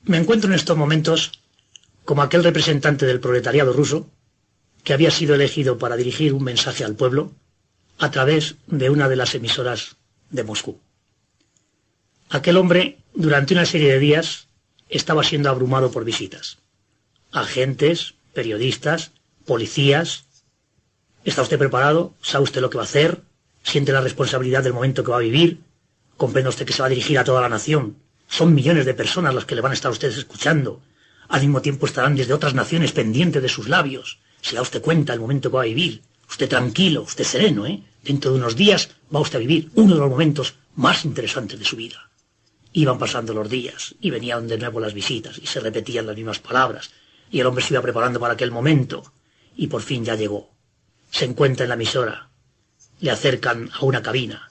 Me encuentro en estos momentos como aquel representante del proletariado ruso que había sido elegido para dirigir un mensaje al pueblo a través de una de las emisoras de Moscú. Aquel hombre, durante una serie de días, estaba siendo abrumado por visitas. Agentes, periodistas, policías. ¿Está usted preparado? ¿Sabe usted lo que va a hacer? ¿Siente la responsabilidad del momento que va a vivir? ¿Comprende usted que se va a dirigir a toda la nación? Son millones de personas las que le van a estar ustedes escuchando. Al mismo tiempo estarán desde otras naciones pendientes de sus labios. ¿Se da usted cuenta del momento que va a vivir? Usted tranquilo, usted sereno, ¿eh? Dentro de unos días va usted a vivir uno de los momentos más interesantes de su vida. Iban pasando los días y venían de nuevo las visitas y se repetían las mismas palabras y el hombre se iba preparando para aquel momento y por fin ya llegó. Se encuentra en la emisora, le acercan a una cabina.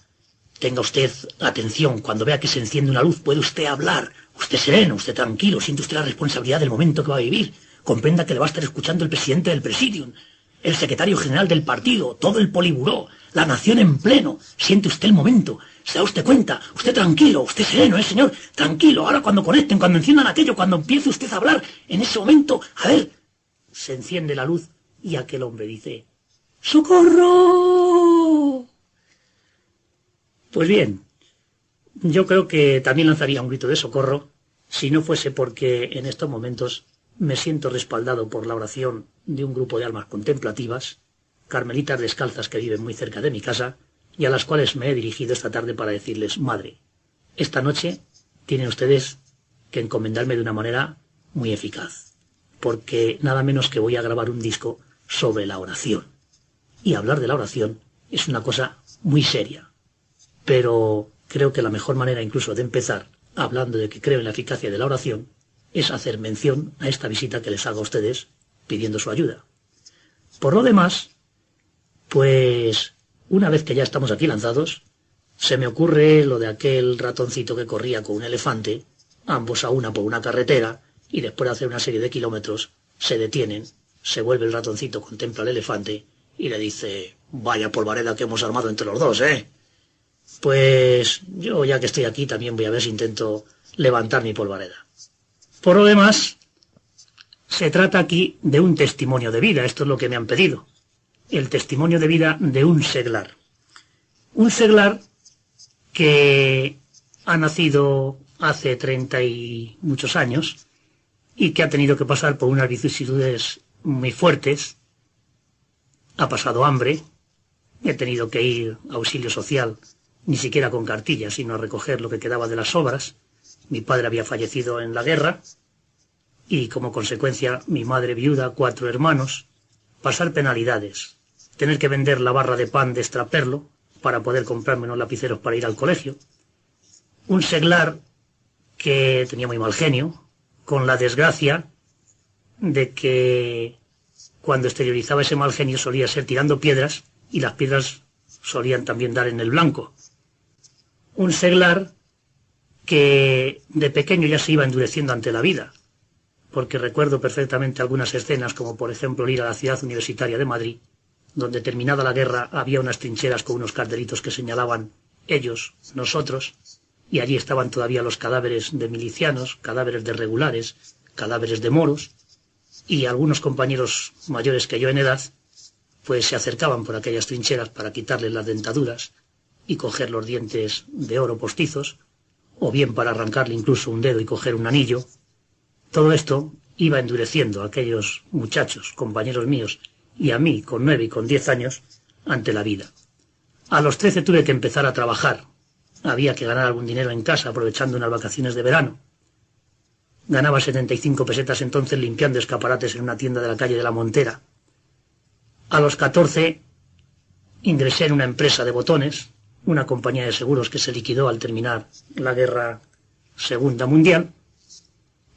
Tenga usted atención, cuando vea que se enciende una luz puede usted hablar. Usted sereno, usted tranquilo, siente usted la responsabilidad del momento que va a vivir. Comprenda que le va a estar escuchando el presidente del Presidium, el secretario general del partido, todo el Poliburó, la nación en pleno. Siente usted el momento, se da usted cuenta, usted tranquilo, usted sereno, señor, tranquilo. Ahora cuando conecten, cuando enciendan aquello, cuando empiece usted a hablar, en ese momento, a ver, se enciende la luz y aquel hombre dice: ¡socorro! Pues bien, yo creo que también lanzaría un grito de socorro si no fuese porque en estos momentos me siento respaldado por la oración de un grupo de almas contemplativas, carmelitas descalzas que viven muy cerca de mi casa y a las cuales me he dirigido esta tarde para decirles: madre, esta noche tienen ustedes que encomendarme de una manera muy eficaz, porque nada menos que voy a grabar un disco sobre la oración. Y hablar de la oración es una cosa muy seria. Pero creo que la mejor manera incluso de empezar, hablando de que creo en la eficacia de la oración, es hacer mención a esta visita que les hago a ustedes pidiendo su ayuda. Por lo demás, pues una vez que ya estamos aquí lanzados, se me ocurre lo de aquel ratoncito que corría con un elefante, ambos a una por una carretera, y después de hacer una serie de kilómetros, se detienen, se vuelve el ratoncito, contempla al elefante y le dice: vaya polvareda que hemos armado entre los dos, ¿eh? Pues yo, ya que estoy aquí, también voy a ver si intento levantar mi polvareda. Por lo demás, se trata aquí de un testimonio de vida. Esto es lo que me han pedido. El testimonio de vida de un seglar. Un seglar que ha nacido hace 30 y muchos años y que ha tenido que pasar por unas vicisitudes muy fuertes. Ha pasado hambre, he tenido que ir a auxilio social, ni siquiera con cartilla, sino a recoger lo que quedaba de las obras. Mi padre había fallecido en la guerra y como consecuencia mi madre viuda, 4 hermanos, pasar penalidades, tener que vender la barra de pan de Extraperlo para poder comprarme unos lapiceros para ir al colegio. Un seglar que tenía muy mal genio, con la desgracia de que cuando exteriorizaba ese mal genio solía ser tirando piedras y las piedras solían también dar en el blanco. Un seglar que de pequeño ya se iba endureciendo ante la vida, porque recuerdo perfectamente algunas escenas, como por ejemplo ir a la ciudad universitaria de Madrid, donde terminada la guerra había unas trincheras con unos cartelitos que señalaban ellos, nosotros, y allí estaban todavía los cadáveres de milicianos, cadáveres de regulares, cadáveres de moros, y algunos compañeros mayores que yo en edad, pues se acercaban por aquellas trincheras para quitarles las dentaduras y coger los dientes de oro postizos, o bien para arrancarle incluso un dedo y coger un anillo. Todo esto iba endureciendo a aquellos muchachos, compañeros míos, y a mí, con 9 y con 10 años, ante la vida. A los 13 tuve que empezar a trabajar. Había que ganar algún dinero en casa, aprovechando unas vacaciones de verano. Ganaba 75 pesetas entonces limpiando escaparates en una tienda de la calle de la Montera. A los 14 ingresé en una empresa de botones, una compañía de seguros que se liquidó al terminar la Guerra Segunda Mundial,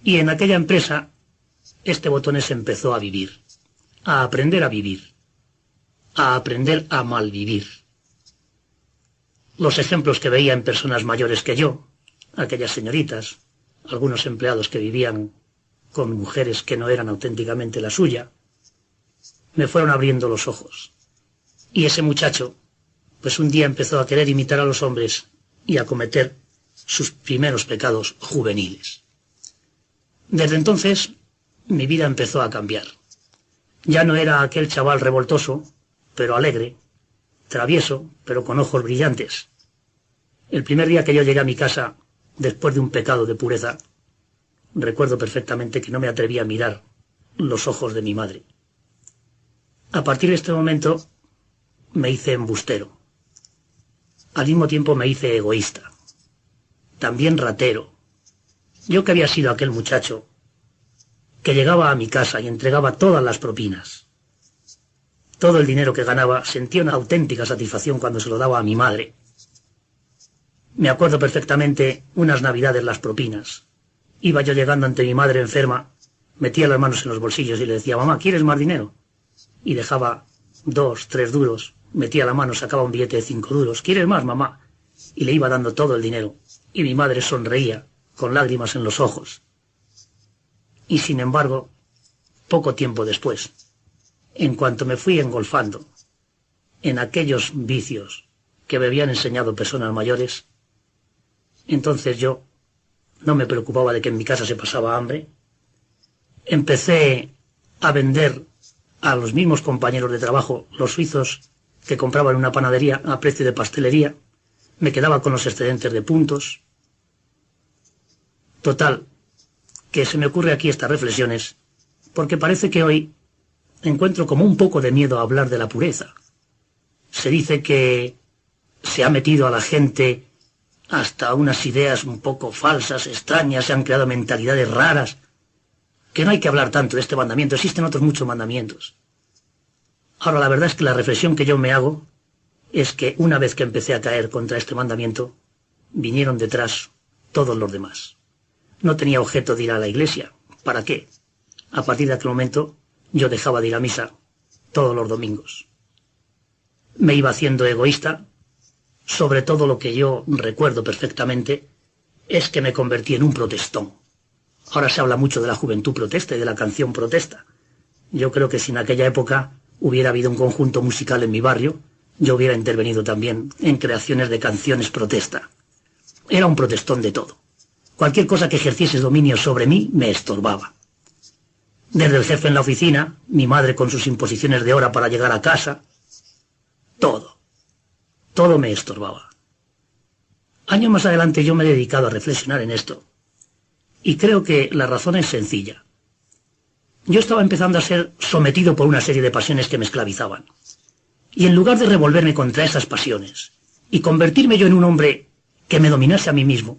y en aquella empresa este Botones empezó a vivir, a aprender a vivir, a aprender a malvivir. Los ejemplos que veía en personas mayores que yo, aquellas señoritas, algunos empleados que vivían con mujeres que no eran auténticamente la suya, me fueron abriendo los ojos. Y ese muchacho, pues un día empezó a querer imitar a los hombres y a cometer sus primeros pecados juveniles. Desde entonces, mi vida empezó a cambiar. Ya no era aquel chaval revoltoso, pero alegre, travieso, pero con ojos brillantes. El primer día que yo llegué a mi casa, después de un pecado de pureza, recuerdo perfectamente que no me atreví a mirar los ojos de mi madre. A partir de este momento me hice embustero. Al mismo tiempo me hice egoísta. También ratero. Yo que había sido aquel muchacho que llegaba a mi casa y entregaba todas las propinas. Todo el dinero que ganaba, sentía una auténtica satisfacción cuando se lo daba a mi madre. Me acuerdo perfectamente unas navidades las propinas. Iba yo llegando ante mi madre enferma, metía las manos en los bolsillos y le decía, mamá, ¿quieres más dinero? Y dejaba 2, 3 duros, metía la mano, sacaba un billete de 5 duros, ¿quieres más, mamá? Y le iba dando todo el dinero. Y mi madre sonreía, con lágrimas en los ojos. Y sin embargo, poco tiempo después, en cuanto me fui engolfando en aquellos vicios que me habían enseñado personas mayores, entonces yo no me preocupaba de que en mi casa se pasaba hambre. Empecé a vender a los mismos compañeros de trabajo los suizos que compraban en una panadería a precio de pastelería. Me quedaba con los excedentes de puntos. Total, que se me ocurre aquí estas reflexiones, porque parece que hoy encuentro como un poco de miedo a hablar de la pureza. Se dice que se ha metido a la gente hasta unas ideas un poco falsas, extrañas, se han creado mentalidades raras, que no hay que hablar tanto de este mandamiento, existen otros muchos mandamientos. Ahora, la verdad es que la reflexión que yo me hago es que una vez que empecé a caer contra este mandamiento, vinieron detrás todos los demás. No tenía objeto de ir a la iglesia. ¿Para qué? A partir de aquel momento, yo dejaba de ir a misa todos los domingos. Me iba haciendo egoísta. Sobre todo lo que yo recuerdo perfectamente es que me convertí en un protestón. Ahora se habla mucho de la juventud protesta y de la canción protesta. Yo creo que si en aquella época hubiera habido un conjunto musical en mi barrio, yo hubiera intervenido también en creaciones de canciones protesta. Era un protestón de todo. Cualquier cosa que ejerciese dominio sobre mí me estorbaba. Desde el jefe en la oficina, mi madre con sus imposiciones de hora para llegar a casa, todo me estorbaba. Años más adelante yo me he dedicado a reflexionar en esto. Y creo que la razón es sencilla. Yo estaba empezando a ser sometido por una serie de pasiones que me esclavizaban. Y en lugar de revolverme contra esas pasiones y convertirme yo en un hombre que me dominase a mí mismo,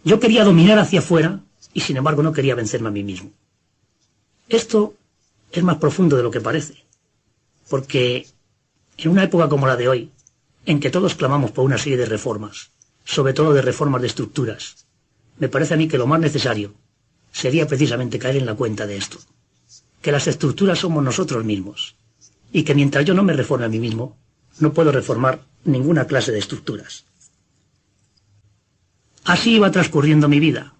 yo quería dominar hacia afuera y sin embargo no quería vencerme a mí mismo. Esto es más profundo de lo que parece, porque en una época como la de hoy, en que todos clamamos por una serie de reformas, sobre todo de reformas de estructuras, me parece a mí que lo más necesario sería precisamente caer en la cuenta de esto, que las estructuras somos nosotros mismos, y que mientras yo no me reforme a mí mismo, no puedo reformar ninguna clase de estructuras. Así iba transcurriendo mi vida.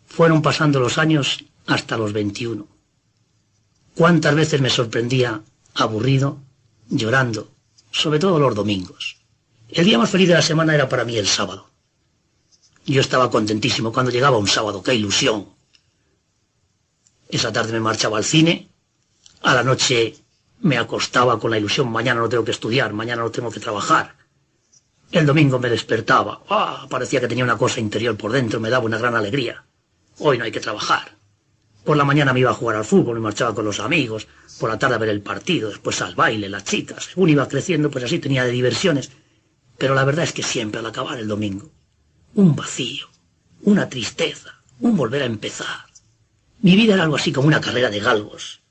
Fueron pasando los años hasta los 21. ¿Cuántas veces me sorprendía, aburrido, llorando, sobre todo los domingos? El día más feliz de la semana era para mí el sábado. Yo estaba contentísimo cuando llegaba un sábado, ¡qué ilusión! Esa tarde me marchaba al cine, a la noche me acostaba con la ilusión, mañana no tengo que estudiar, mañana no tengo que trabajar. El domingo me despertaba, parecía que tenía una cosa interior por dentro, me daba una gran alegría. Hoy no hay que trabajar. Por la mañana me iba a jugar al fútbol, me marchaba con los amigos, por la tarde a ver el partido, después al baile, las chicas. Según iba creciendo, pues así tenía de diversiones. Pero la verdad es que siempre al acabar el domingo, un vacío, una tristeza, un volver a empezar. Mi vida era algo así como una carrera de galgos.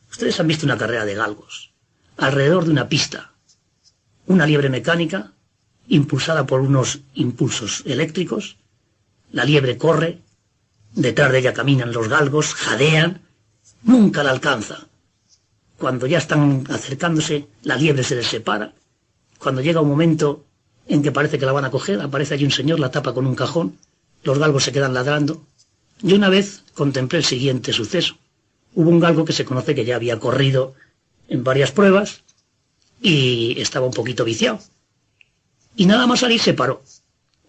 Ustedes han visto una carrera de galgos. Alrededor de una pista, una liebre mecánica, impulsada por unos impulsos eléctricos. La liebre corre, detrás de ella caminan los galgos, jadean, nunca la alcanza. Cuando ya están acercándose, la liebre se les separa. Cuando llega un momento en que parece que la van a coger, aparece allí un señor, la tapa con un cajón, los galgos se quedan ladrando. Yo una vez contemplé el siguiente suceso. Hubo un galgo que se conoce que ya había corrido en varias pruebas y estaba un poquito viciado. Y nada más salir se paró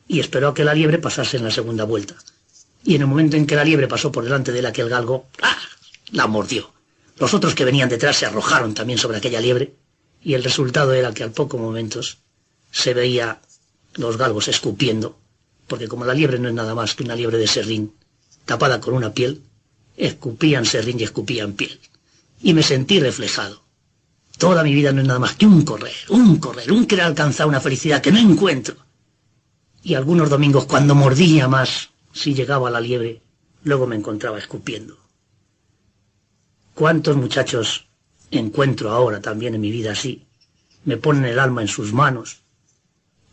y esperó a que la liebre pasase en la segunda vuelta. y en el momento en que la liebre pasó por delante de él, aquel galgo, ¡ah!, la mordió. Los otros que venían detrás se arrojaron también sobre aquella liebre, y el resultado era que al poco momentos se veía los galgos escupiendo, porque como la liebre no es nada más que una liebre de serrín tapada con una piel, escupían serrín y escupían piel. Y me sentí reflejado. Toda mi vida no es nada más que un correr, un querer alcanzar una felicidad que no encuentro. Y algunos domingos, cuando mordía más, si llegaba a la liebre, luego me encontraba escupiendo. ¿Cuántos muchachos encuentro ahora también en mi vida así? Me ponen el alma en sus manos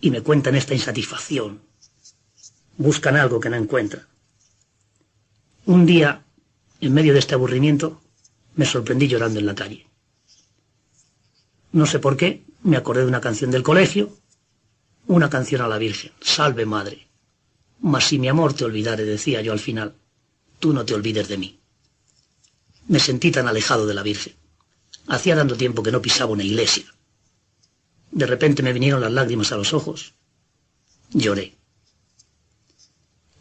y me cuentan esta insatisfacción. Buscan algo que no encuentran. Un día, en medio de este aburrimiento, me sorprendí llorando en la calle. No sé por qué, me acordé de una canción del colegio, una canción a la Virgen, Salve Madre. Mas si mi amor te olvidare, decía yo al final, tú no te olvides de mí. Me sentí tan alejado de la Virgen. Hacía tanto tiempo que no pisaba una iglesia. De repente me vinieron las lágrimas a los ojos. Lloré.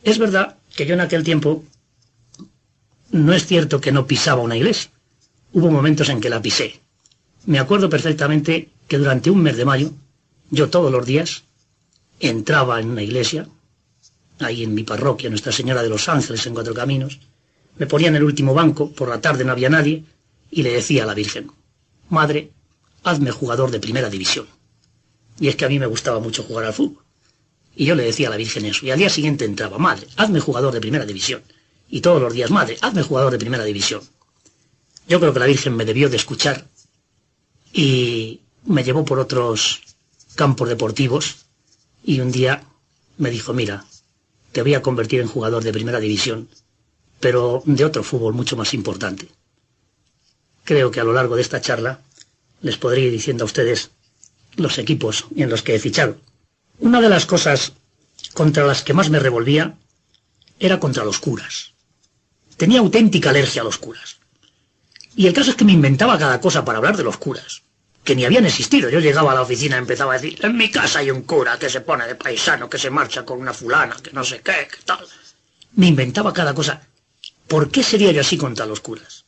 Es verdad que yo en aquel tiempo, no es cierto que no pisaba una iglesia. Hubo momentos en que la pisé. Me acuerdo perfectamente que durante un mes de mayo, yo todos los días entraba en una iglesia, ahí en mi parroquia, Nuestra Señora de los Ángeles, en Cuatro Caminos, me ponía en el último banco, por la tarde no había nadie, y le decía a la Virgen, Madre, hazme jugador de primera división. Y es que a mí me gustaba mucho jugar al fútbol. Y yo le decía a la Virgen eso, y al día siguiente entraba, Madre, hazme jugador de primera división. Y todos los días, Madre, hazme jugador de primera división. Yo creo que la Virgen me debió de escuchar y me llevó por otros campos deportivos y un día me dijo, mira, te voy a convertir en jugador de primera división, pero de otro fútbol mucho más importante. Creo que a lo largo de esta charla les podré ir diciendo a ustedes los equipos en los que he fichado. Una de las cosas contra las que más me revolvía era contra los curas. Tenía auténtica alergia a los curas. Y el caso es que me inventaba cada cosa para hablar de los curas, que ni habían existido. Yo llegaba a la oficina y empezaba a decir, en mi casa hay un cura que se pone de paisano, que se marcha con una fulana, que no sé qué, que tal. Me inventaba cada cosa. ¿Por qué sería yo así contra los curas?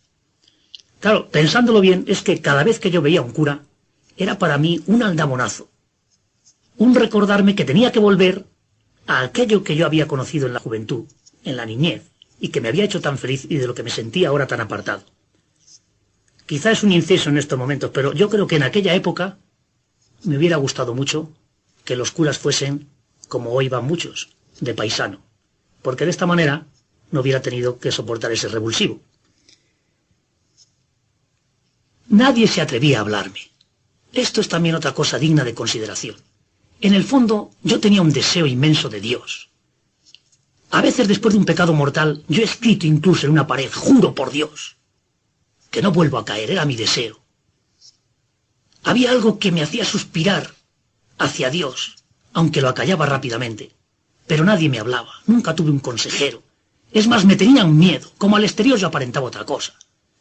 Claro, pensándolo bien, es que cada vez que yo veía a un cura, era para mí un aldabonazo. Un recordarme que tenía que volver a aquello que yo había conocido en la juventud, en la niñez, y que me había hecho tan feliz y de lo que me sentía ahora tan apartado. Quizá es un incienso en estos momentos, pero yo creo que en aquella época me hubiera gustado mucho que los curas fuesen, como hoy van muchos, de paisano, porque de esta manera no hubiera tenido que soportar ese revulsivo. Nadie se atrevía a hablarme. Esto es también otra cosa digna de consideración. En el fondo, yo tenía un deseo inmenso de Dios. A veces, después de un pecado mortal, yo he escrito incluso en una pared, juro por Dios, que no vuelvo a caer, era mi deseo. Había algo que me hacía suspirar hacia Dios, aunque lo acallaba rápidamente. Pero nadie me hablaba, nunca tuve un consejero. Es más, me tenían miedo, como al exterior yo aparentaba otra cosa.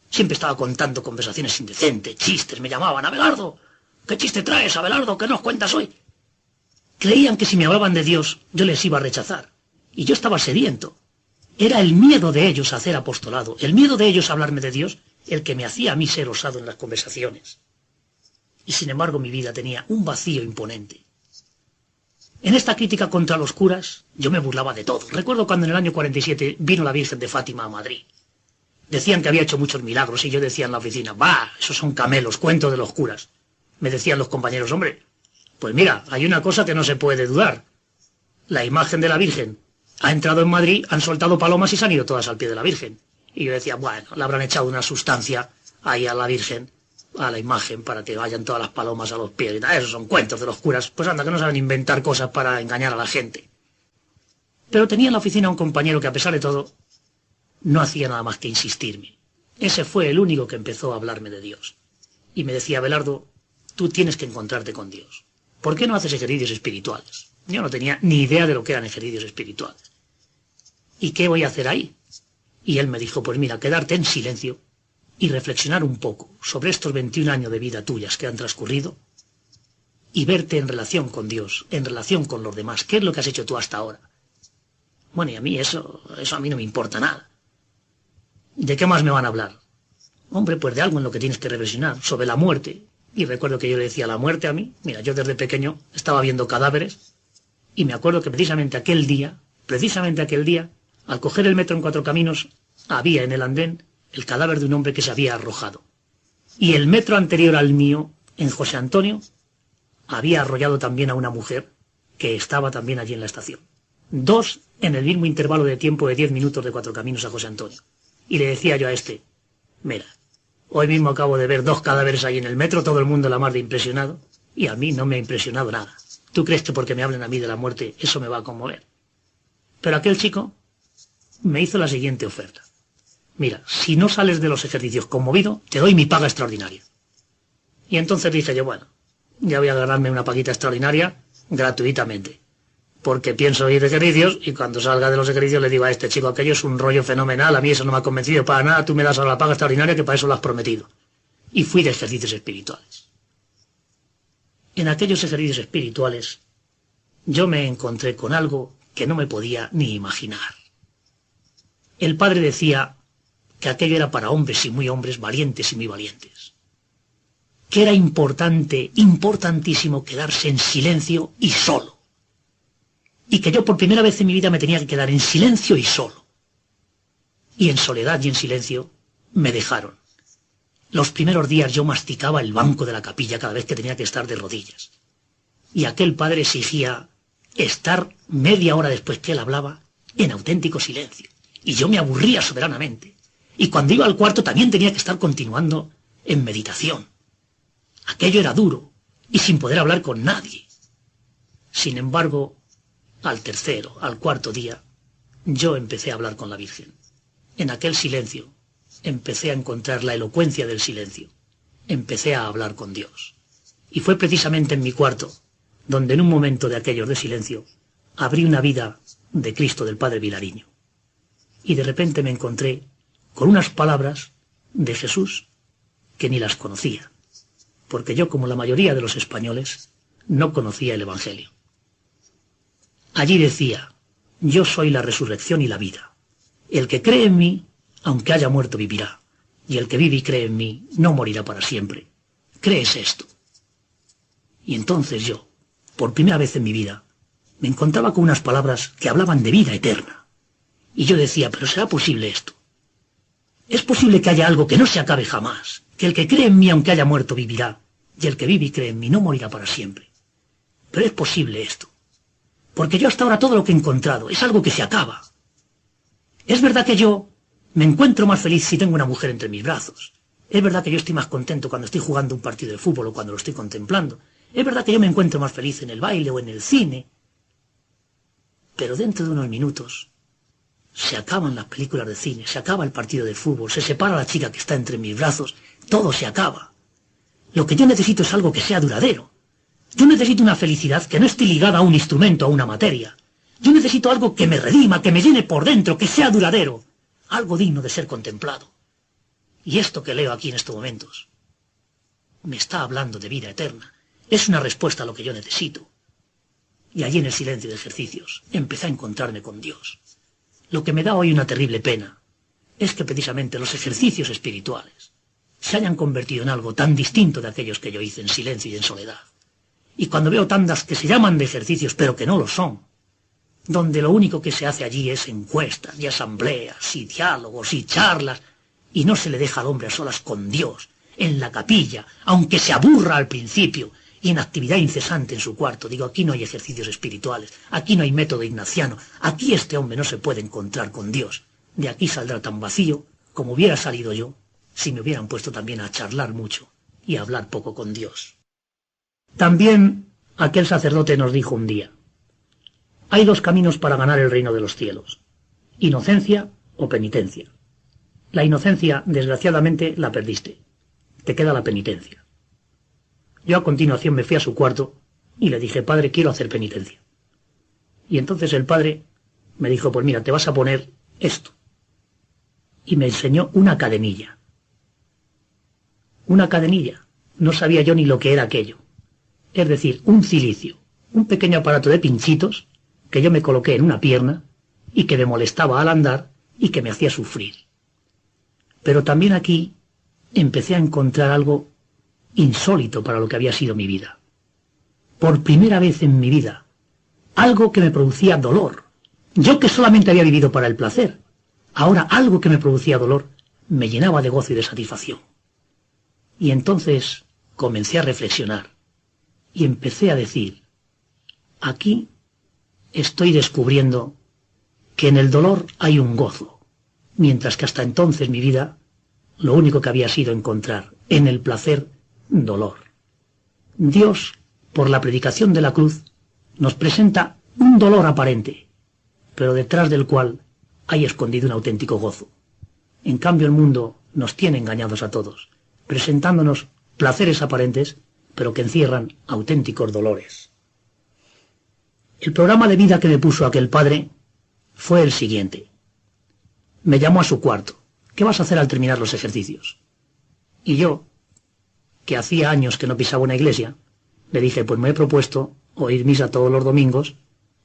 Siempre estaba contando conversaciones indecentes, chistes, me llamaban, Abelardo, ¿qué chiste traes, Abelardo? ¿Qué nos cuentas hoy? Creían que si me hablaban de Dios, yo les iba a rechazar. Y yo estaba sediento. Era el miedo de ellos a hacer apostolado, el miedo de ellos a hablarme de Dios, el que me hacía a mí ser osado en las conversaciones. Y sin embargo mi vida tenía un vacío imponente. En esta crítica contra los curas, yo me burlaba de todo. Recuerdo cuando en el año 47 vino la Virgen de Fátima a Madrid. Decían que había hecho muchos milagros y yo decía en la oficina, bah, esos son camelos, cuento de los curas. Me decían los compañeros, hombre, pues mira, hay una cosa que no se puede dudar. La imagen de la Virgen ha entrado en Madrid, han soltado palomas y se han ido todas al pie de la Virgen. Y yo decía, bueno, le habrán echado una sustancia ahí a la Virgen, a la imagen, para que vayan todas las palomas a los pies y tal. Esos son cuentos de los curas. Pues anda, que no saben inventar cosas para engañar a la gente. Pero tenía en la oficina un compañero que, a pesar de todo, no hacía nada más que insistirme. Ese fue el único que empezó a hablarme de Dios. Y me decía, Abelardo, tú tienes que encontrarte con Dios. ¿Por qué no haces ejercicios espirituales? Yo no tenía ni idea de lo que eran ejercicios espirituales. ¿Y qué voy a hacer ahí? Y él me dijo, pues mira, quedarte en silencio y reflexionar un poco sobre estos 21 años de vida tuyas que han transcurrido y verte en relación con Dios, en relación con los demás. ¿Qué es lo que has hecho tú hasta ahora? Bueno, y a mí eso a mí no me importa nada. ¿De qué más me van a hablar? Hombre, pues de algo en lo que tienes que reflexionar, sobre la muerte. Y recuerdo que yo le decía la muerte a mí. Mira, yo desde pequeño estaba viendo cadáveres y me acuerdo que precisamente aquel día, al coger el metro en Cuatro Caminos, había en el andén el cadáver de un hombre que se había arrojado. Y el metro anterior al mío, en José Antonio, había arrollado también a una mujer que estaba también allí en la estación. 2 en el mismo intervalo de tiempo de 10 minutos de Cuatro Caminos a José Antonio. Y le decía yo a este, mira, hoy mismo acabo de ver 2 cadáveres ahí en el metro, todo el mundo la mar de impresionado, y a mí no me ha impresionado nada. ¿Tú crees que porque me hablen a mí de la muerte eso me va a conmover? Pero aquel chico me hizo la siguiente oferta. Mira, si no sales de los ejercicios conmovido, te doy mi paga extraordinaria. Y entonces dije yo, bueno, ya voy a ganarme una paguita extraordinaria gratuitamente, porque pienso ir de ejercicios y cuando salga de los ejercicios le digo a este chico, aquello es un rollo fenomenal, a mí eso no me ha convencido para nada, tú me das ahora la paga extraordinaria que para eso lo has prometido. Y fui de ejercicios espirituales. En aquellos ejercicios espirituales yo me encontré con algo que no me podía ni imaginar. El padre decía que aquello era para hombres y muy hombres, valientes y muy valientes. Que era importante, importantísimo quedarse en silencio y solo. Y que yo por primera vez en mi vida me tenía que quedar en silencio y solo. Y en soledad y en silencio me dejaron. Los primeros días yo masticaba el banco de la capilla cada vez que tenía que estar de rodillas. Y aquel padre exigía estar media hora después que él hablaba en auténtico silencio. Y yo me aburría soberanamente. Y cuando iba al cuarto también tenía que estar continuando en meditación. Aquello era duro y sin poder hablar con nadie. Sin embargo, al tercero, al cuarto día, yo empecé a hablar con la Virgen. En aquel silencio empecé a encontrar la elocuencia del silencio. Empecé a hablar con Dios. Y fue precisamente en mi cuarto donde en un momento de aquellos de silencio abrí una vida de Cristo del Padre Vilariño. Y de repente me encontré con unas palabras de Jesús que ni las conocía, porque yo, como la mayoría de los españoles, no conocía el Evangelio. Allí decía, yo soy la resurrección y la vida. El que cree en mí, aunque haya muerto, vivirá, y el que vive y cree en mí, no morirá para siempre. ¿Crees esto? Y entonces yo, por primera vez en mi vida, me encontraba con unas palabras que hablaban de vida eterna. Y yo decía, ¿pero será posible esto? ¿Es posible que haya algo que no se acabe jamás? Que el que cree en mí, aunque haya muerto, vivirá, y el que vive y cree en mí no morirá para siempre. Pero es posible esto. Porque yo hasta ahora todo lo que he encontrado es algo que se acaba. Es verdad que yo me encuentro más feliz si tengo una mujer entre mis brazos. Es verdad que yo estoy más contento cuando estoy jugando un partido de fútbol o cuando lo estoy contemplando. Es verdad que yo me encuentro más feliz en el baile o en el cine. Pero dentro de unos minutos se acaban las películas de cine, se acaba el partido de fútbol, se separa la chica que está entre mis brazos, todo se acaba. Lo que yo necesito es algo que sea duradero. Yo necesito una felicidad que no esté ligada a un instrumento, a una materia. Yo necesito algo que me redima, que me llene por dentro, que sea duradero. Algo digno de ser contemplado. Y esto que leo aquí en estos momentos me está hablando de vida eterna. Es una respuesta a lo que yo necesito. Y allí en el silencio de ejercicios empecé a encontrarme con Dios. Lo que me da hoy una terrible pena es que precisamente los ejercicios espirituales se hayan convertido en algo tan distinto de aquellos que yo hice en silencio y en soledad. Y cuando veo tantas que se llaman de ejercicios pero que no lo son, donde lo único que se hace allí es encuestas y asambleas y diálogos y charlas, y no se le deja al hombre a solas con Dios, en la capilla, aunque se aburra al principio, y en actividad incesante en su cuarto. Digo, aquí no hay ejercicios espirituales, aquí no hay método ignaciano, aquí este hombre no se puede encontrar con Dios. De aquí saldrá tan vacío como hubiera salido yo si me hubieran puesto también a charlar mucho y a hablar poco con Dios. También aquel sacerdote nos dijo un día, hay 2 caminos para ganar el reino de los cielos, inocencia o penitencia. La inocencia, desgraciadamente, la perdiste, te queda la penitencia. Yo a continuación me fui a su cuarto y le dije, padre, quiero hacer penitencia. Y entonces el padre me dijo, pues mira, te vas a poner esto. Y me enseñó una cadenilla. Una cadenilla. No sabía yo ni lo que era aquello. Es decir, un cilicio, un pequeño aparato de pinchitos que yo me coloqué en una pierna y que me molestaba al andar y que me hacía sufrir. Pero también aquí empecé a encontrar algo insólito para lo que había sido mi vida. Por primera vez en mi vida, algo que me producía dolor. Yo que solamente había vivido para el placer, ahora algo que me producía dolor me llenaba de gozo y de satisfacción. Y entonces comencé a reflexionar y empecé a decir, aquí estoy descubriendo que en el dolor hay un gozo, mientras que hasta entonces mi vida lo único que había sido encontrar en el placer dolor. Dios, por la predicación de la cruz, nos presenta un dolor aparente, pero detrás del cual hay escondido un auténtico gozo. En cambio el mundo nos tiene engañados a todos, presentándonos placeres aparentes, pero que encierran auténticos dolores. El programa de vida que me puso aquel padre fue el siguiente. Me llamó a su cuarto. ¿Qué vas a hacer al terminar los ejercicios? Y yo, que hacía años que no pisaba una iglesia, le dije, pues me he propuesto oír misa todos los domingos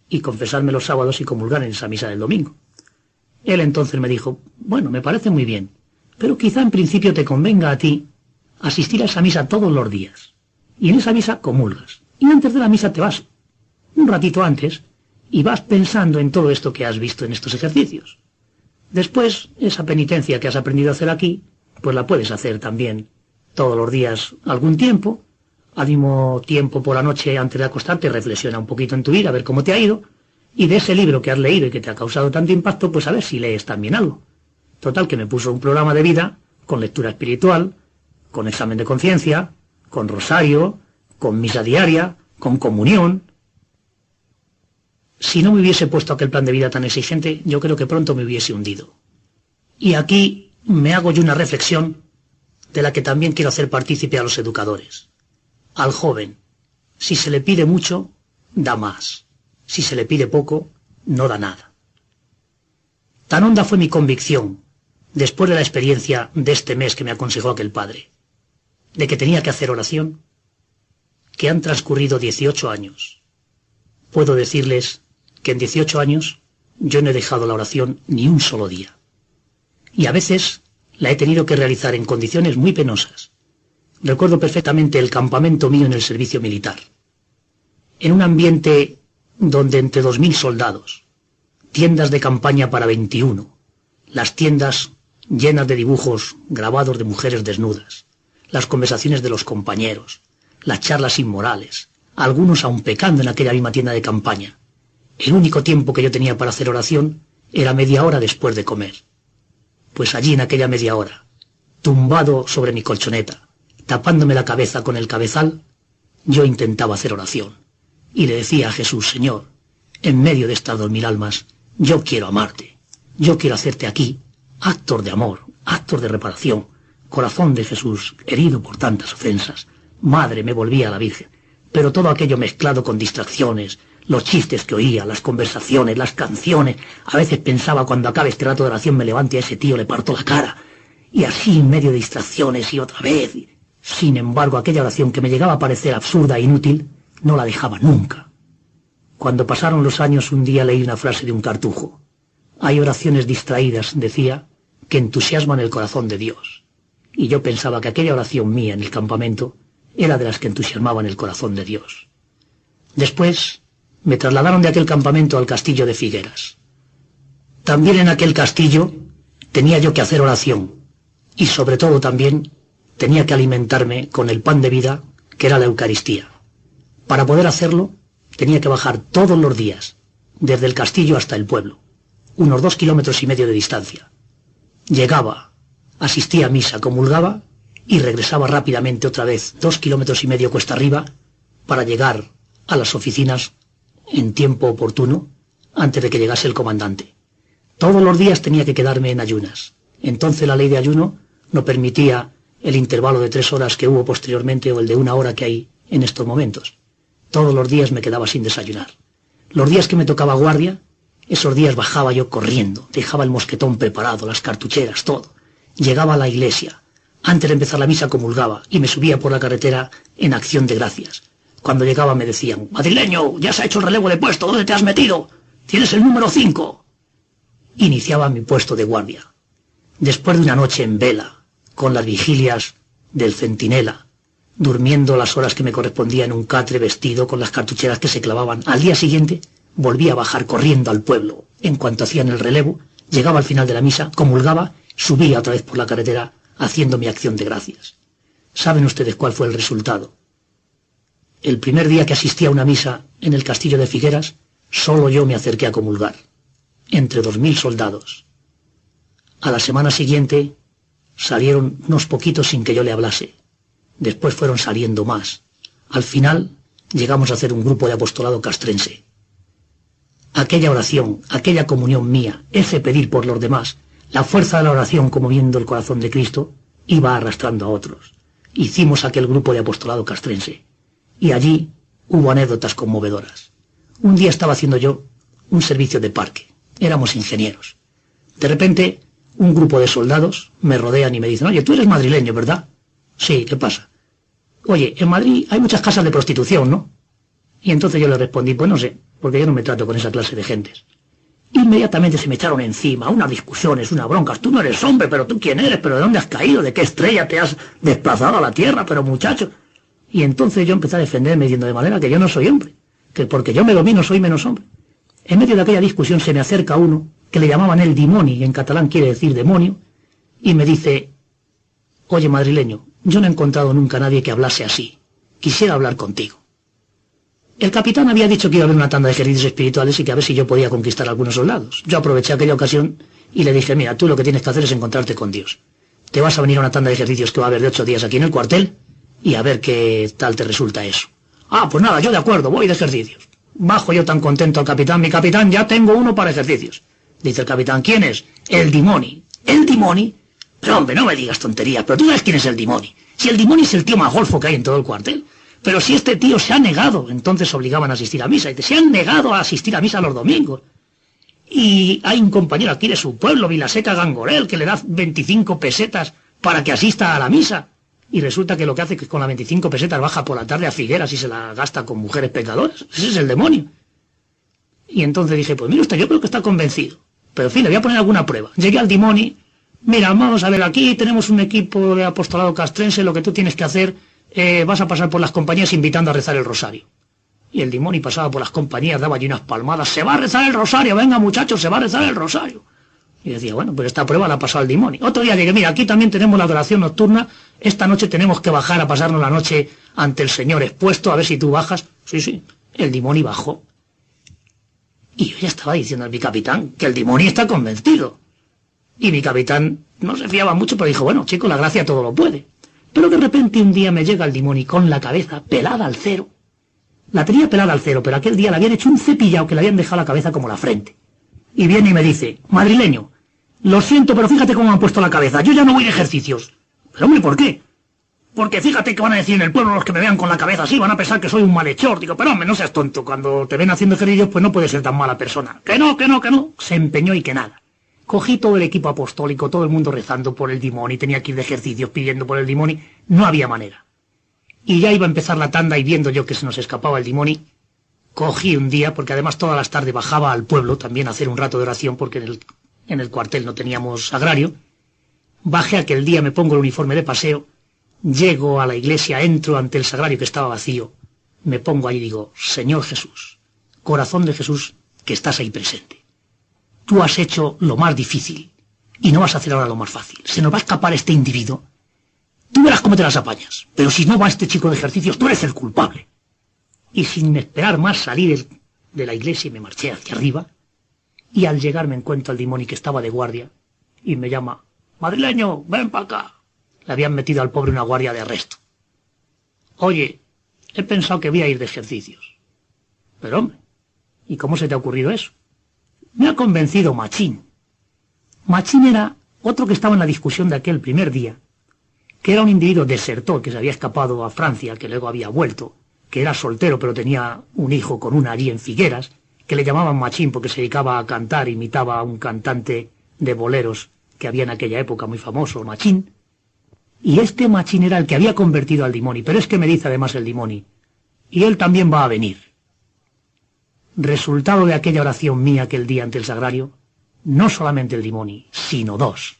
y confesarme los sábados y comulgar en esa misa del domingo. Él entonces me dijo, bueno, me parece muy bien, pero quizá en principio te convenga a ti asistir a esa misa todos los días. Y en esa misa comulgas. Y antes de la misa te vas un ratito antes y vas pensando en todo esto que has visto en estos ejercicios. Después, esa penitencia que has aprendido a hacer aquí, pues la puedes hacer también todos los días algún tiempo. Al mismo tiempo por la noche antes de acostarte reflexiona un poquito en tu vida, a ver cómo te ha ido, y de ese libro que has leído y que te ha causado tanto impacto, pues a ver si lees también algo. Total, que me puso un programa de vida con lectura espiritual, con examen de conciencia, con rosario, con misa diaria, con comunión. Si no me hubiese puesto aquel plan de vida tan exigente, yo creo que pronto me hubiese hundido. Y aquí me hago yo una reflexión de la que también quiero hacer partícipe a los educadores. Al joven, si se le pide mucho, da más. Si se le pide poco, no da nada. Tan honda fue mi convicción, después de la experiencia de este mes que me aconsejó aquel padre, de que tenía que hacer oración, que han transcurrido 18 años. Puedo decirles que en 18 años yo no he dejado la oración ni un solo día. Y a veces la he tenido que realizar en condiciones muy penosas. Recuerdo perfectamente el campamento mío en el servicio militar. En un ambiente donde entre 2000 soldados, tiendas de campaña para 21, las tiendas llenas de dibujos grabados de mujeres desnudas, las conversaciones de los compañeros, las charlas inmorales, algunos aún pecando en aquella misma tienda de campaña. El único tiempo que yo tenía para hacer oración era media hora después de comer. Pues allí en aquella media hora, tumbado sobre mi colchoneta, tapándome la cabeza con el cabezal, yo intentaba hacer oración. Y le decía a Jesús, Señor, en medio de estas 2000 almas, yo quiero amarte. Yo quiero hacerte aquí actos de amor, actos de reparación. Corazón de Jesús, herido por tantas ofensas. Madre, me volvía a la Virgen. Pero todo aquello mezclado con distracciones, los chistes que oía, las conversaciones, las canciones. A veces pensaba, cuando acabe este rato de oración me levante a ese tío, le parto la cara. Y así en medio de distracciones y otra vez. Sin embargo, aquella oración que me llegaba a parecer absurda e inútil, no la dejaba nunca. Cuando pasaron los años, un día leí una frase de un cartujo. Hay oraciones distraídas, decía, que entusiasman el corazón de Dios. Y yo pensaba que aquella oración mía en el campamento era de las que entusiasmaban el corazón de Dios. Después me trasladaron de aquel campamento al castillo de Figueras. También en aquel castillo tenía yo que hacer oración, y sobre todo también tenía que alimentarme con el pan de vida que era la Eucaristía. Para poder hacerlo tenía que bajar todos los días, desde el castillo hasta el pueblo, unos 2,5 kilómetros de distancia. Llegaba, asistía a misa, comulgaba y regresaba rápidamente otra vez 2,5 kilómetros cuesta arriba para llegar a las oficinas en tiempo oportuno antes de que llegase el comandante. Todos los días tenía que quedarme en ayunas. Entonces la ley de ayuno no permitía el intervalo de 3 horas que hubo posteriormente o el de 1 hora que hay en estos momentos. Todos los días me quedaba sin desayunar. Los días que me tocaba guardia, esos días bajaba yo corriendo, dejaba el mosquetón preparado, las cartucheras, todo. Llegaba a la iglesia, antes de empezar la misa comulgaba y me subía por la carretera en acción de gracias. Cuando llegaba me decían, madrileño, ya se ha hecho el relevo de puesto, ¿dónde te has metido? Tienes el número 5. iniciaba mi puesto de guardia. Después de una noche en vela, con las vigilias del centinela, durmiendo las horas que me correspondía en un catre vestido con las cartucheras que se clavaban, al día siguiente volvía a bajar corriendo al pueblo. En cuanto hacían el relevo, llegaba al final de la misa, comulgaba, subía otra vez por la carretera haciendo mi acción de gracias. ¿Saben ustedes cuál fue el resultado? El primer día que asistí a una misa en el castillo de Figueras, solo yo me acerqué a comulgar, entre 2000 soldados. A la semana siguiente salieron unos poquitos sin que yo le hablase. Después fueron saliendo más. Al final llegamos a hacer un grupo de apostolado castrense. Aquella oración, aquella comunión mía, ese pedir por los demás, la fuerza de la oración como viendo el corazón de Cristo, iba arrastrando a otros. Hicimos aquel grupo de apostolado castrense. Y allí hubo anécdotas conmovedoras. Un día estaba haciendo yo un servicio de parque. Éramos ingenieros. De repente, un grupo de soldados me rodean y me dicen: oye, tú eres madrileño, ¿verdad? Sí, ¿qué pasa? Oye, en Madrid hay muchas casas de prostitución, ¿no? Y entonces yo le respondí: pues no sé, porque yo no me trato con esa clase de gentes. Inmediatamente se me echaron encima, unas discusiones, unas broncas. Tú no eres hombre, pero tú quién eres, pero ¿de dónde has caído? ¿De qué estrella te has desplazado a la tierra? Pero muchacho... Y entonces yo empecé a defenderme diciendo: de manera que yo no soy hombre, que porque yo me domino soy menos hombre. En medio de aquella discusión se me acerca uno, que le llamaban el dimoni, en catalán quiere decir demonio, y me dice: oye, madrileño, yo no he encontrado nunca a nadie que hablase así. Quisiera hablar contigo. El capitán había dicho que iba a haber una tanda de ejercicios espirituales y que a ver si yo podía conquistar a algunos soldados. Yo aproveché aquella ocasión y le dije: mira, tú lo que tienes que hacer es encontrarte con Dios. Te vas a venir a una tanda de ejercicios que va a haber de 8 días aquí en el cuartel y a ver qué tal te resulta eso. Ah, pues nada, yo de acuerdo, voy de ejercicios. Bajo yo tan contento al capitán: mi capitán, ya tengo uno para ejercicios. Dice el capitán: ¿quién es? El dimoni. ¿El dimoni? Pero hombre, no me digas tonterías, pero tú sabes quién es el dimoni. Si el dimoni es el tío más golfo que hay en todo el cuartel. Pero si este tío se ha negado, entonces obligaban a asistir a misa, y se han negado a asistir a misa los domingos. Y hay un compañero aquí de su pueblo, Vilaseca Gangorel, que le da 25 pesetas para que asista a la misa. Y resulta que lo que hace es que con las 25 pesetas baja por la tarde a Figueras y se la gasta con mujeres pecadoras. Ese es el demonio. Y entonces dije: pues mira usted, yo creo que está convencido. Pero en fin, le voy a poner alguna prueba. Llegué al dimoni: mira, vamos a ver, aquí tenemos un equipo de apostolado castrense, lo que tú tienes que hacer... vas a pasar por las compañías invitando a rezar el rosario. Y el dimoni pasaba por las compañías, daba allí unas palmadas: se va a rezar el rosario, venga muchachos, se va a rezar el rosario. Y decía: bueno, pues esta prueba la ha pasado el dimoni. Otro día llegué: mira, aquí también tenemos la adoración nocturna, esta noche tenemos que bajar a pasarnos la noche ante el Señor expuesto, a ver si tú bajas. Sí, sí, el dimoni bajó. Y yo ya estaba diciendo a mi capitán que el dimoni está convencido. Y mi capitán no se fiaba mucho, pero dijo: bueno, chico, la gracia todo lo puede. Pero de repente un día me llega el dimoni con la cabeza pelada al cero. La tenía pelada al cero, pero aquel día le habían hecho un cepillado que le habían dejado la cabeza como la frente. Y viene y me dice: madrileño, lo siento, pero fíjate cómo me han puesto la cabeza, yo ya no voy de ejercicios. Pero hombre, ¿por qué? Porque fíjate que van a decir en el pueblo los que me vean con la cabeza así, van a pensar que soy un malhechor. Digo: pero hombre, no seas tonto, cuando te ven haciendo ejercicios pues no puedes ser tan mala persona. Que no, que no, que no. Se empeñó y que nada. Cogí todo el equipo apostólico, todo el mundo rezando por el dimoni, tenía que ir de ejercicios pidiendo por el dimoni, no había manera. Y ya iba a empezar la tanda y viendo yo que se nos escapaba el dimoni, cogí un día, porque además todas las tardes bajaba al pueblo también a hacer un rato de oración, porque en el cuartel no teníamos sagrario. Bajé aquel día, me pongo el uniforme de paseo, llego a la iglesia, entro ante el sagrario que estaba vacío, me pongo ahí y digo: Señor Jesús, corazón de Jesús, que estás ahí presente. Tú has hecho lo más difícil y no vas a hacer ahora lo más fácil. Se nos va a escapar este individuo. Tú verás cómo te las apañas, pero si no va este chico de ejercicios, tú eres el culpable. Y sin esperar más salí de la iglesia y me marché hacia arriba, y al llegar me encuentro al dimoni que estaba de guardia y me llama: madrileño, ven para acá. Le habían metido al pobre una guardia de arresto. Oye, he pensado que voy a ir de ejercicios. Pero hombre, ¿y cómo se te ha ocurrido eso? Me ha convencido Machín. Machín era otro que estaba en la discusión de aquel primer día, que era un individuo desertor que se había escapado a Francia, que luego había vuelto, que era soltero pero tenía un hijo con una allí en Figueras, que le llamaban Machín porque se dedicaba a cantar, imitaba a un cantante de boleros que había en aquella época muy famoso, Machín. Y este Machín era el que había convertido al dimoni, pero es que me dice además el dimoni: y él también va a venir. Resultado de aquella oración mía aquel día ante el sagrario, no solamente el dimoni, sino dos.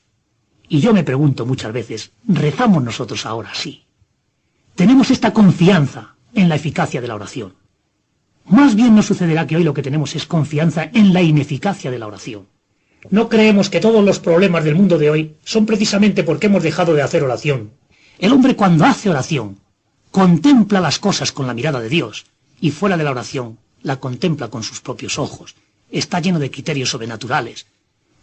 Y yo me pregunto muchas veces, ¿rezamos nosotros ahora sí? ¿Tenemos esta confianza en la eficacia de la oración? Más bien nos sucederá que hoy lo que tenemos es confianza en la ineficacia de la oración. No creemos que todos los problemas del mundo de hoy son precisamente porque hemos dejado de hacer oración. El hombre cuando hace oración, contempla las cosas con la mirada de Dios, y fuera de la oración, la contempla con sus propios ojos. Está lleno de criterios sobrenaturales.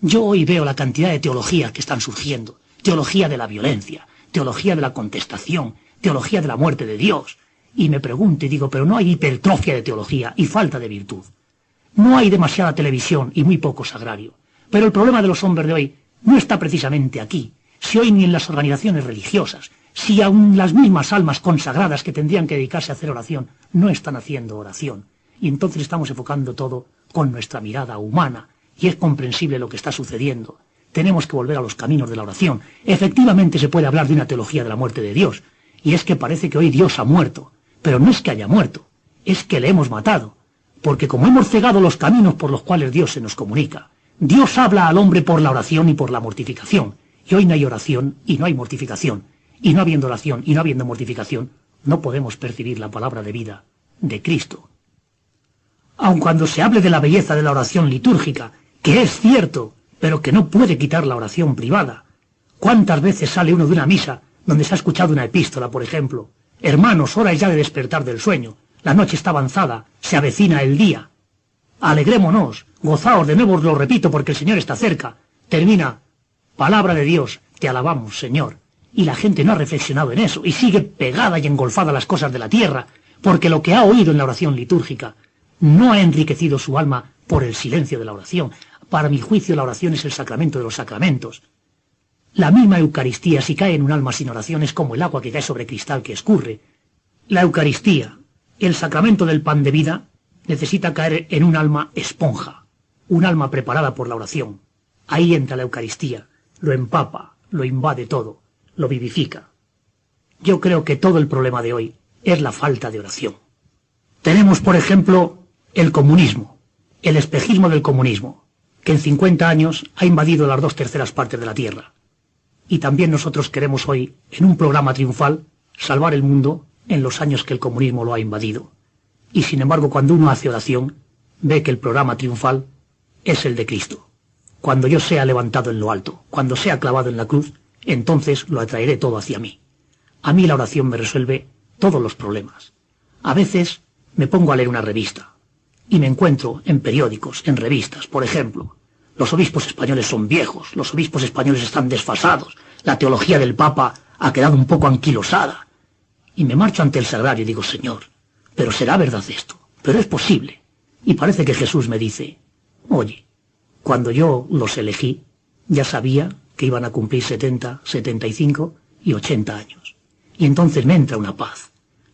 Yo hoy veo la cantidad de teologías que están surgiendo. Teología de la violencia, teología de la contestación, teología de la muerte de Dios. Y me pregunto y digo, pero no hay hipertrofia de teología y falta de virtud. No hay demasiada televisión y muy poco sagrario. Pero el problema de los hombres de hoy no está precisamente aquí. Si hoy ni en las organizaciones religiosas, si aún las mismas almas consagradas que tendrían que dedicarse a hacer oración, no están haciendo oración. Y entonces estamos enfocando todo con nuestra mirada humana. Y es comprensible lo que está sucediendo. Tenemos que volver a los caminos de la oración. Efectivamente se puede hablar de una teología de la muerte de Dios. Y es que parece que hoy Dios ha muerto. Pero no es que haya muerto, es que le hemos matado. Porque como hemos cegado los caminos por los cuales Dios se nos comunica, Dios habla al hombre por la oración y por la mortificación. Y hoy no hay oración y no hay mortificación. Y no habiendo oración y no habiendo mortificación, no podemos percibir la palabra de vida de Cristo. Aun cuando se hable de la belleza de la oración litúrgica, que es cierto, pero que no puede quitar la oración privada. ¿Cuántas veces sale uno de una misa donde se ha escuchado una epístola, por ejemplo? Hermanos, hora es ya de despertar del sueño. La noche está avanzada, se avecina el día. Alegrémonos, gozaos, de nuevo os lo repito porque el Señor está cerca. Termina, palabra de Dios, te alabamos, Señor. Y la gente no ha reflexionado en eso y sigue pegada y engolfada a las cosas de la tierra, porque lo que ha oído en la oración litúrgica no ha enriquecido su alma por el silencio de la oración. Para mi juicio la oración es el sacramento de los sacramentos. La misma Eucaristía, si cae en un alma sin oración, es como el agua que cae sobre cristal que escurre. La Eucaristía, el sacramento del pan de vida, necesita caer en un alma esponja, un alma preparada por la oración. Ahí entra la Eucaristía, lo empapa, lo invade todo, lo vivifica. Yo creo que todo el problema de hoy es la falta de oración. Tenemos, por ejemplo, el comunismo, el espejismo del comunismo, que en 50 años ha invadido las 2/3 partes de la Tierra. Y también nosotros queremos hoy, en un programa triunfal, salvar el mundo en los años que el comunismo lo ha invadido. Y sin embargo, cuando uno hace oración, ve que el programa triunfal es el de Cristo. Cuando yo sea levantado en lo alto, cuando sea clavado en la cruz, entonces lo atraeré todo hacia mí. A mí la oración me resuelve todos los problemas. A veces me pongo a leer una revista y me encuentro en periódicos, en revistas, por ejemplo, los obispos españoles son viejos, los obispos españoles están desfasados, la teología del Papa ha quedado un poco anquilosada. Y me marcho ante el sagrario y digo, Señor, pero será verdad esto, pero es posible. Y parece que Jesús me dice, oye, cuando yo los elegí, ya sabía que iban a cumplir 70, 75 y 80 años. Y entonces me entra una paz,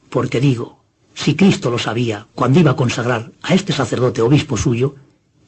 porque digo, si Cristo lo sabía cuando iba a consagrar a este sacerdote obispo suyo,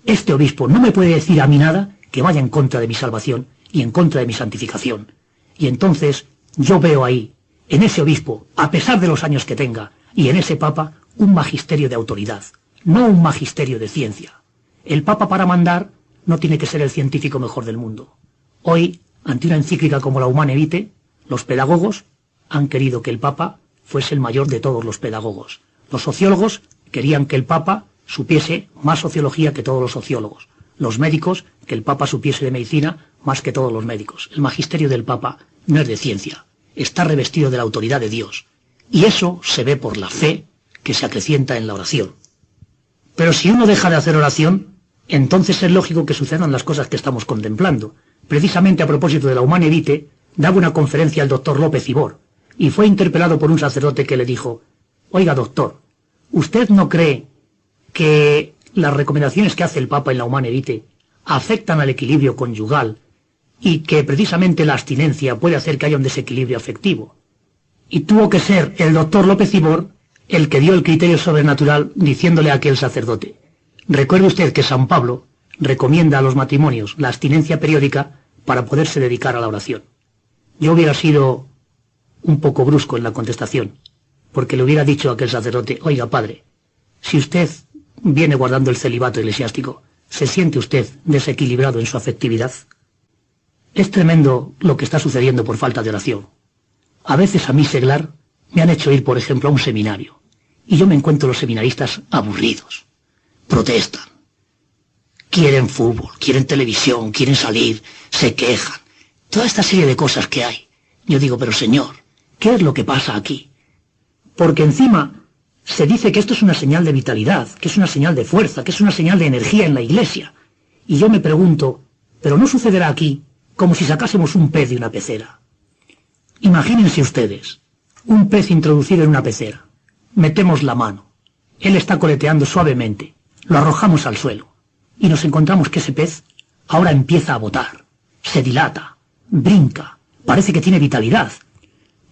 este obispo no me puede decir a mí nada que vaya en contra de mi salvación y en contra de mi santificación. Y entonces yo veo ahí, en ese obispo, a pesar de los años que tenga, y en ese papa, un magisterio de autoridad, no un magisterio de ciencia. El papa para mandar no tiene que ser el científico mejor del mundo. Hoy, ante una encíclica como la Humane Vitae, los pedagogos han querido que el papa fuese el mayor de todos los pedagogos. Los sociólogos querían que el papa supiese más sociología que todos los sociólogos. Los médicos, que el papa supiese de medicina más que todos los médicos. El magisterio del papa no es de ciencia, está revestido de la autoridad de Dios. Y eso se ve por la fe que se acrecienta en la oración. Pero si uno deja de hacer oración, entonces es lógico que sucedan las cosas que estamos contemplando. Precisamente a propósito de la Humane Vitae, daba una conferencia el doctor López Ibor, y fue interpelado por un sacerdote que le dijo, oiga doctor, ¿usted no cree que las recomendaciones que hace el Papa en la Humane Vitae afectan al equilibrio conyugal y que precisamente la abstinencia puede hacer que haya un desequilibrio afectivo? Y tuvo que ser el doctor López Ibor el que dio el criterio sobrenatural diciéndole a aquel sacerdote, recuerde usted que San Pablo recomienda a los matrimonios la abstinencia periódica para poderse dedicar a la oración. Yo hubiera sido un poco brusco en la contestación, porque le hubiera dicho a aquel sacerdote, oiga padre, si usted viene guardando el celibato eclesiástico, ¿Se siente usted desequilibrado en su afectividad? Es tremendo lo que está sucediendo por falta de oración. A veces a mí, seglar, me han hecho ir, por ejemplo, a un seminario, y yo me encuentro los seminaristas aburridos. Protestan. Quieren fútbol, quieren televisión, quieren salir, se quejan. Toda esta serie de cosas que hay. Yo digo, pero señor, ¿qué es lo que pasa aquí? Porque encima se dice que esto es una señal de vitalidad, que es una señal de fuerza, que es una señal de energía en la iglesia. Y yo me pregunto, ¿pero no sucederá aquí como si sacásemos un pez de una pecera? Imagínense ustedes, un pez introducido en una pecera. Metemos la mano. Él está coleteando suavemente. Lo arrojamos al suelo. Y nos encontramos que ese pez ahora empieza a botar. Se dilata, brinca, parece que tiene vitalidad.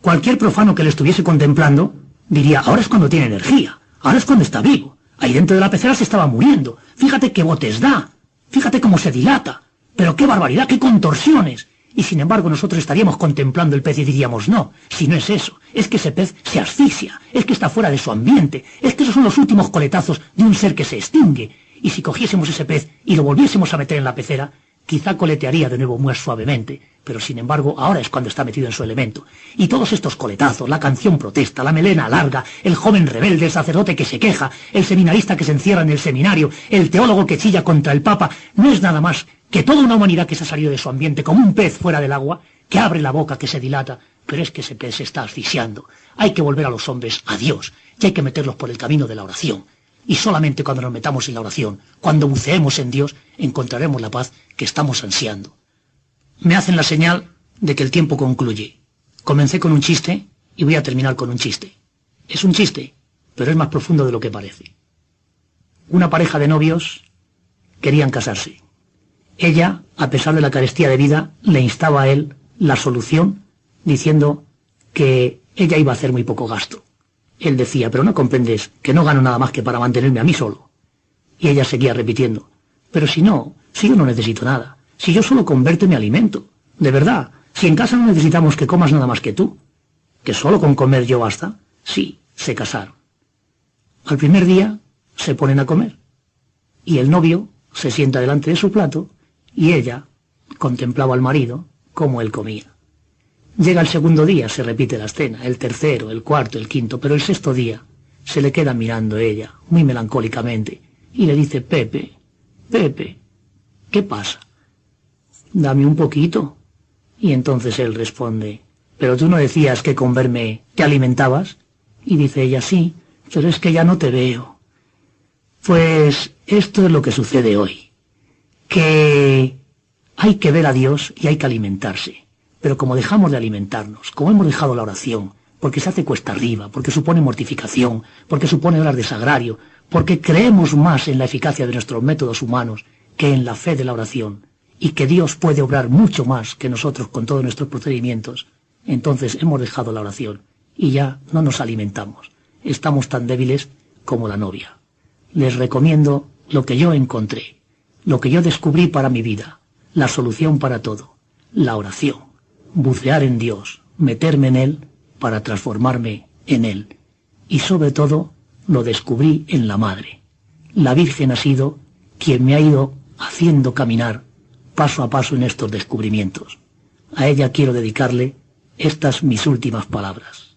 Cualquier profano que le estuviese contemplando diría, ahora es cuando tiene energía, ahora es cuando está vivo. Ahí dentro de la pecera se estaba muriendo. Fíjate qué botes da, fíjate cómo se dilata. Pero qué barbaridad, qué contorsiones. Y sin embargo nosotros estaríamos contemplando el pez y diríamos, no, si no es eso, es que ese pez se asfixia, es que está fuera de su ambiente, es que esos son los últimos coletazos de un ser que se extingue. Y si cogiésemos ese pez y lo volviésemos a meter en la pecera, quizá coletearía de nuevo más suavemente, pero sin embargo ahora es cuando está metido en su elemento. Y todos estos coletazos, la canción protesta, la melena larga, el joven rebelde, el sacerdote que se queja, el seminarista que se encierra en el seminario, el teólogo que chilla contra el Papa, no es nada más que toda una humanidad que se ha salido de su ambiente como un pez fuera del agua, que abre la boca, que se dilata, pero es que ese pez se está asfixiando. Hay que volver a los hombres a Dios, y hay que meterlos por el camino de la oración. Y solamente cuando nos metamos en la oración, cuando buceemos en Dios, encontraremos la paz que estamos ansiando. Me hacen la señal de que el tiempo concluye. Comencé con un chiste y voy a terminar con un chiste. Es un chiste, pero es más profundo de lo que parece. Una pareja de novios querían casarse. Ella, a pesar de la carestía de vida, le instaba a él la solución, diciendo que ella iba a hacer muy poco gasto. Él decía, pero no comprendes que no gano nada más que para mantenerme a mí solo. Y ella seguía repitiendo, pero si yo no necesito nada, si yo solo converto y me alimento, de verdad, si en casa no necesitamos que comas nada más que tú, que solo con comer yo basta. Sí, se casaron. Al primer día se ponen a comer, y el novio se sienta delante de su plato, y ella contemplaba al marido como él comía. Llega el segundo día, se repite la escena, el tercero, el cuarto, el quinto, pero el sexto día se le queda mirando ella, muy melancólicamente, y le dice, Pepe, ¿qué pasa? Dame un poquito. Y entonces él responde, ¿pero tú no decías que con verme te alimentabas? Y dice ella, sí, pero es que ya no te veo. Pues esto es lo que sucede hoy, que hay que ver a Dios y hay que alimentarse. Pero como dejamos de alimentarnos, como hemos dejado la oración, porque se hace cuesta arriba, porque supone mortificación, porque supone horas de sagrario, porque creemos más en la eficacia de nuestros métodos humanos que en la fe de la oración, y que Dios puede obrar mucho más que nosotros con todos nuestros procedimientos, entonces hemos dejado la oración y ya no nos alimentamos. Estamos tan débiles como la novia. Les recomiendo lo que yo encontré, lo que yo descubrí para mi vida, la solución para todo, la oración. Bucear en Dios, meterme en Él para transformarme en Él. Y sobre todo lo descubrí en la Madre. La Virgen ha sido quien me ha ido haciendo caminar paso a paso en estos descubrimientos. A ella quiero dedicarle estas mis últimas palabras.